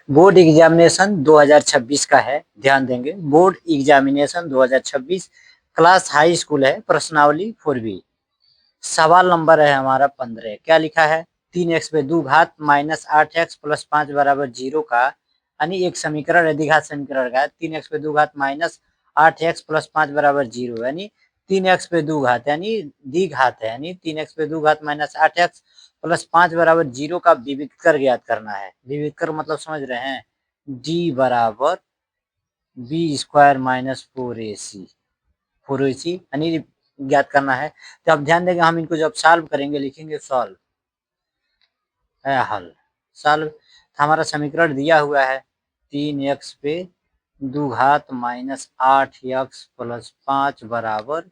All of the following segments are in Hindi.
बोर्ड एग्जामिनेशन 2026 का है, ध्यान देंगे। Board examination 2026, class high school है, प्रश्नावली 4B। सवाल नंबर है हमारा 15। क्या लिखा है? 3x पे दो घात माइनस 8x प्लस 5 बराबर 0 का यानी एक समीकरण है, द्विघात समीकरण का है। 3x पे दो घात माइनस 8x प्लस 5 बराबर 0 यानी 3x पे दो घात यानी द्विघात है, यानी 3x पे दो घात माइनस 8x प्लस 5 बराबर 0 का विविधकर ज्ञात करना है। विविधकर मतलब समझ रहे हैं? d बराबर बी स्क्वायर माइनस 4ac यानी ज्ञात करना है। तो अब ध्यान देंगे, हम इनको जब सॉल्व करेंगे लिखेंगे सॉल्व है हल। सॉल्व हमारा समीकरण दिया हुआ है 3x पे दो घात माइनस 8x प्लस 5 बराबर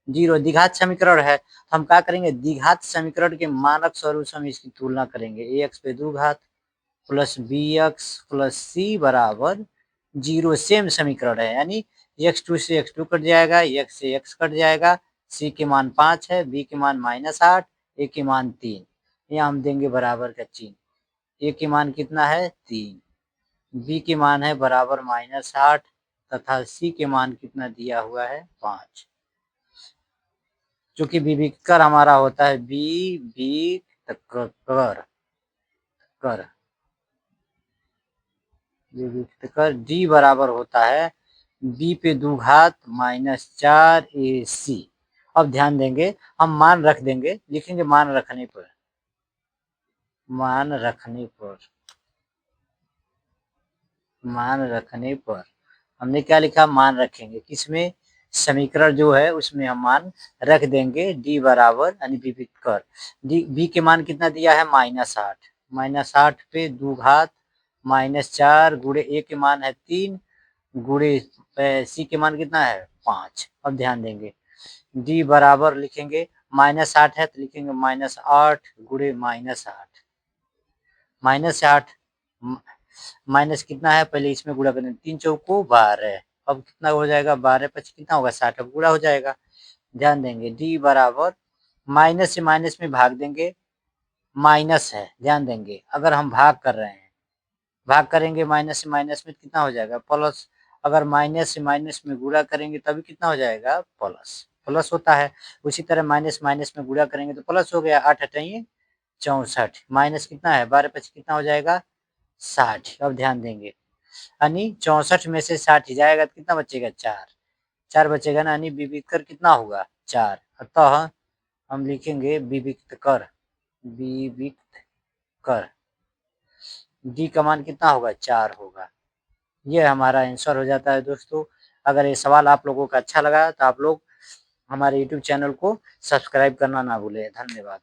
0 द्विघात समीकरण है। हम क्या करेंगे? द्विघात समीकरण के मानक स्वरूप से हम इसकी तुलना करेंगे। ax पे दो घात प्लस bx प्लस c बराबर 0 सेम समीकरण है, यानी x2 से x2 कट जाएगा, x से x कट जाएगा, c के मान 5 है, b के मान -8, a के मान 3। यहाँ हम देंगे बराबर का चिन्ह। a के मान कितना है? 3, b के मान है बराबर -8 तथा c के मान कितना दिया हुआ है? 5। जो कि विविधकर हमारा होता है विविधकर d बराबर होता है b पे दो घात माइनस 4ac। अब ध्यान देंगे, हम मान रख देंगे, लिखेंगे मान रखने पर, मान रखने पर हमने क्या लिखा? मान रखेंगे किसमें? समीकरण जो है उसमें हम मान रख देंगे d बराबर यानी विविधकर b के मान कितना दिया है? -8। -8 पे दो घात -4 गुणे a के मान है 3 गुणे c के मान कितना है? 5। अब ध्यान देंगे, d बराबर लिखेंगे -8 है तो लिखेंगे -8 गुणे -8 -8 माइनस कितना है? पहले इसमें गुणा करें, 3 चौको 12। अब कितना हो जाएगा? 12 पच कितना होगा? 60। अब गुणा हो जाएगा। ध्यान देंगे d बराबर माइनस से माइनस में भाग देंगे, माइनस है, ध्यान देंगे अगर हम भाग कर रहे हैं, भाग करेंगे माइनस से माइनस में कितना हो जाएगा? प्लस। अगर माइनस से माइनस में गुणा करेंगे तभी कितना हो जाएगा? प्लस। प्लस होता है। उसी तरह माइनस माइनस में गुणा करेंगे तो प्लस हो गया। 8 हटाइए 64, माइनस कितना है? 12 पच कितना हो जाएगा? 60। अब ध्यान देंगे, यानी 64 में से 60 जाएगा तो कितना बचेगा? 4। 4 बचेगा ना, यानी विविधकर कितना होगा? 4। अतः हम लिखेंगे विविधकर d का मान कितना होगा? 4 होगा। ये हमारा आंसर हो जाता है दोस्तों। अगर ये सवाल आप लोगों का अच्छा लगा तो आप लोग हमारे YouTube चैनल को सब्सक्राइब करना ना भूलें। धन्यवाद।